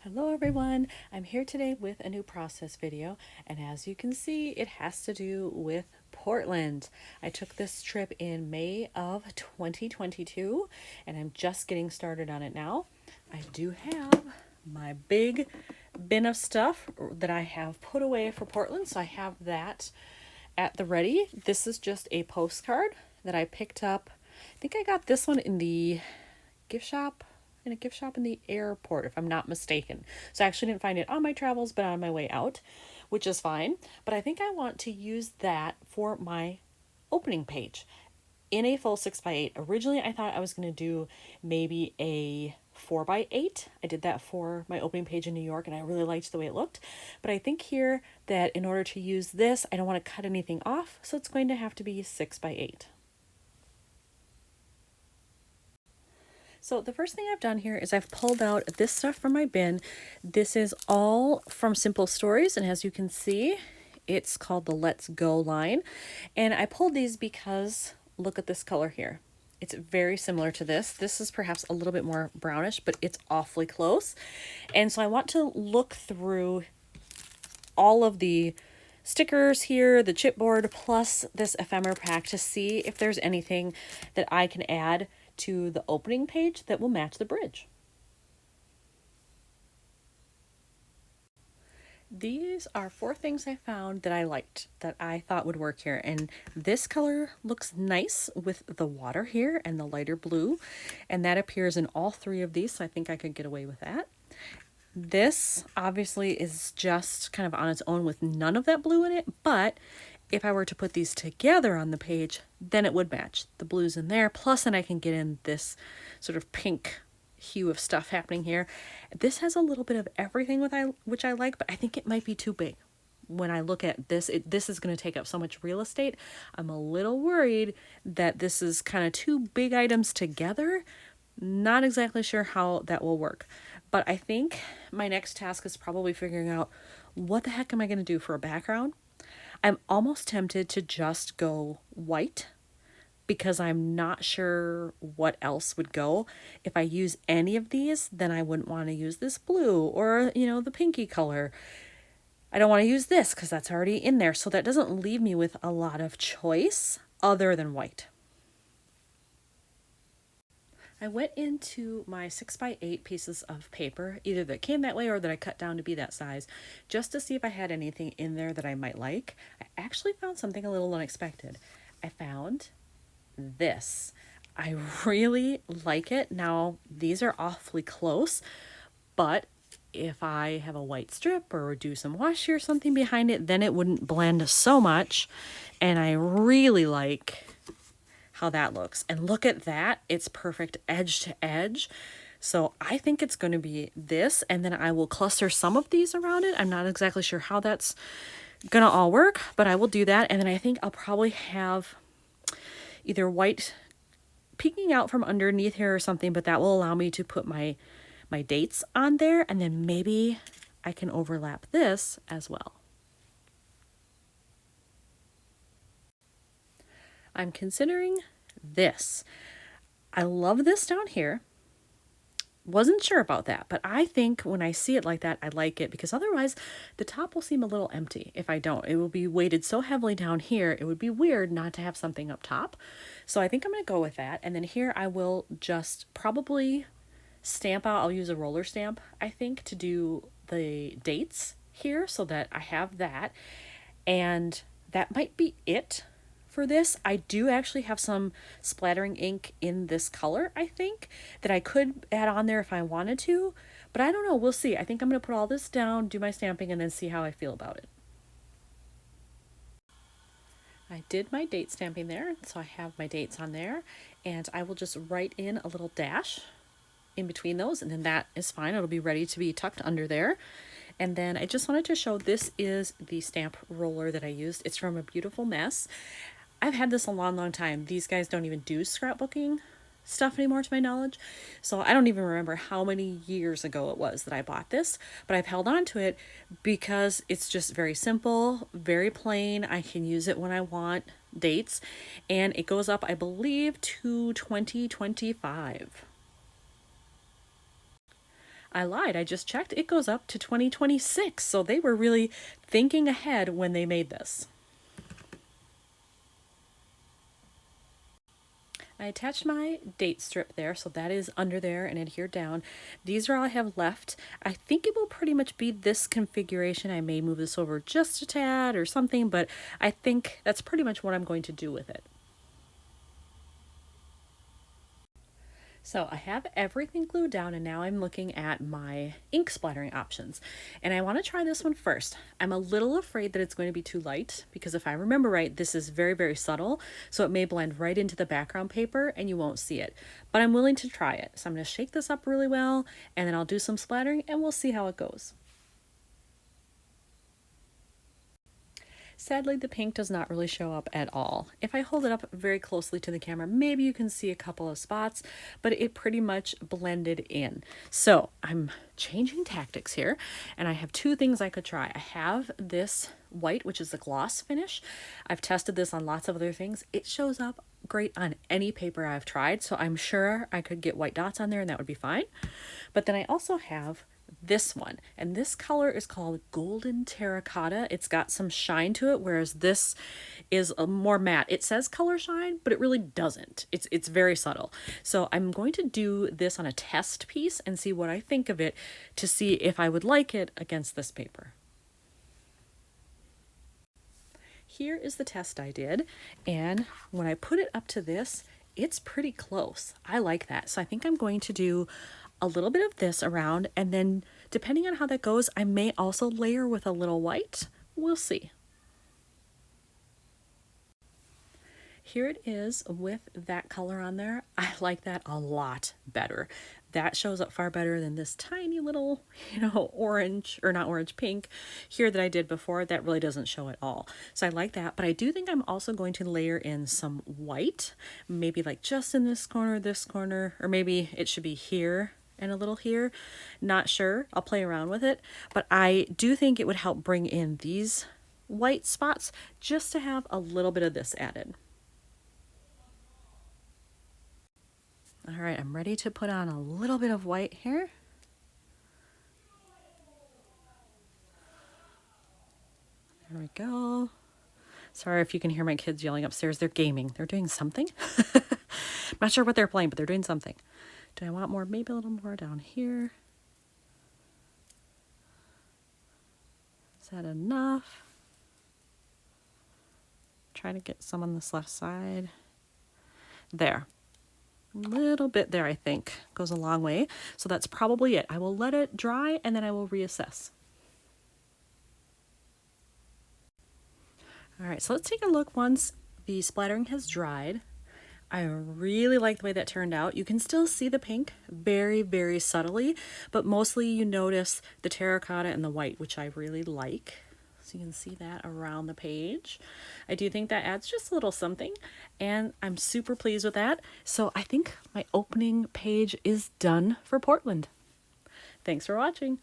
Hello everyone, I'm here today with a new process video, and as you can see it has to do with Portland. I took this trip in May of 2022 and I'm just getting started on it now. I do have my big bin of stuff that I have put away for Portland, so I have that at the ready. This is just a postcard that I picked up. I think I got this one in the gift shop in a gift shop in the airport, if I'm not mistaken. So I actually didn't find it on my travels, but on my way out, which is fine. But I think I want to use that for my opening page in a full 6x8. Originally, I thought I was going to do maybe a 4x8. I did that for my opening page in New York and I really liked the way it looked. But I think here that in order to use this, I don't want to cut anything off, so it's going to have to be 6x8. So the first thing I've done here is I've pulled out this stuff from my bin. This is all from Simple Stories, and as you can see, it's called the Let's Go line. And I pulled these because look at this color here. It's very similar to this. This is perhaps a little bit more brownish, but it's awfully close. And so I want to look through all of the stickers here, the chipboard, plus this ephemera pack to see if there's anything that I can add to the opening page that will match the bridge. These are 4 things I found that I liked, that I thought would work here. And this color looks nice with the water here and the lighter blue. And that appears in all 3 of these, so I think I could get away with that. This obviously is just kind of on its own with none of that blue in it, but if I were to put these together on the page, then it would match. The blues in there, plus then I can get in this sort of pink hue of stuff happening here. This has a little bit of everything which I like, but I think it might be too big. When I look at this, this is going to take up so much real estate. I'm a little worried that this is kind of 2 big items together. Not exactly sure how that will work. But I think my next task is probably figuring out what the heck am I going to do for a background. I'm almost tempted to just go white because I'm not sure what else would go. If I use any of these, then I wouldn't want to use this blue or, the pinky color. I don't want to use this because that's already in there. So that doesn't leave me with a lot of choice other than white. I went into my 6x8 pieces of paper, either that came that way or that I cut down to be that size, just to see if I had anything in there that I might like. I actually found something a little unexpected. I found this. I really like it. Now, these are awfully close, but if I have a white strip or do some washi or something behind it, then it wouldn't blend so much. And I really like how that looks. And look at that. It's perfect edge to edge. So I think it's going to be this, and then I will cluster some of these around it. I'm not exactly sure how that's going to all work, but I will do that. And then I think I'll probably have either white peeking out from underneath here or something, but that will allow me to put my dates on there, and then maybe I can overlap this as well. I'm considering this. I love this down here. Wasn't sure about that, but I think when I see it like that, I like it, because otherwise the top will seem a little empty if I don't. It will be weighted so heavily down here, it would be weird not to have something up top. So I think I'm going to go with that. And then here I will just probably stamp out. I'll use a roller stamp, I think, to do the dates here so that I have that. And that might be it for this. I do actually have some splattering ink in this color, I think, that I could add on there if I wanted to, but I don't know. We'll see. I think I'm going to put all this down, do my stamping, and then see how I feel about it. I did my date stamping there, so I have my dates on there, and I will just write in a little dash in between those, and then that is fine. It'll be ready to be tucked under there. And then I just wanted to show, this is the stamp roller that I used. It's from A Beautiful Mess. I've had this a long time. These guys don't even do scrapbooking stuff anymore, to my knowledge. So I don't even remember how many years ago it was that I bought this, but I've held on to it because it's just very simple, very plain. I can use it when I want dates, and it goes up, I believe, to 2025. I lied, I just checked. It goes up to 2026. So they were really thinking ahead when they made this. I attached my date strip there, so that is under there and adhered down. These are all I have left. I think it will pretty much be this configuration. I may move this over just a tad or something, but I think that's pretty much what I'm going to do with it. So I have everything glued down, and now I'm looking at my ink splattering options. And I want to try this one first. I'm a little afraid that it's going to be too light because if I remember right, this is very, very subtle. So it may blend right into the background paper and you won't see it. But I'm willing to try it. So I'm going to shake this up really well and then I'll do some splattering and we'll see how it goes. Sadly, the pink does not really show up at all. If I hold it up very closely to the camera, maybe you can see a couple of spots, but it pretty much blended in. So I'm changing tactics here, and I have two things I could try. I have this white, which is a gloss finish. I've tested this on lots of other things. It shows up great on any paper I've tried, so I'm sure I could get white dots on there and that would be fine. But then I also have this one, and this color is called Golden Terracotta. It's got some shine to it, whereas this is a more matte. It says color shine, but it really doesn't. It's very subtle. So I'm going to do this on a test piece and see what I think of it to see if I would like it against this paper. Here is the test I did, and when I put it up to this, it's pretty close. I like that. So I think I'm going to do a little bit of this around, and then depending on how that goes, I may also layer with a little white. We'll see. Here it is with that color on there. I like that a lot better. That shows up far better than this tiny little, orange, or not orange, pink here that I did before. That really doesn't show at all. So I like that, but I do think I'm also going to layer in some white, maybe like just in this corner, or maybe it should be here and a little here. Not sure. I'll play around with it, but I do think it would help bring in these white spots just to have a little bit of this added. All right, I'm ready to put on a little bit of white here. There we go. Sorry if you can hear my kids yelling upstairs. They're gaming. They're doing something. I'm not sure what they're playing, but they're doing something. Do I want more? Maybe a little more down here. Is that enough? Try to get some on this left side. There. A little bit there, I think. Goes a long way. So that's probably it. I will let it dry and then I will reassess. All right, so let's take a look once the splattering has dried. I really like the way that turned out. You can still see the pink very, very subtly, but mostly you notice the terracotta and the white, which I really like. So you can see that around the page. I do think that adds just a little something, and I'm super pleased with that. So I think my opening page is done for Portland. Thanks for watching.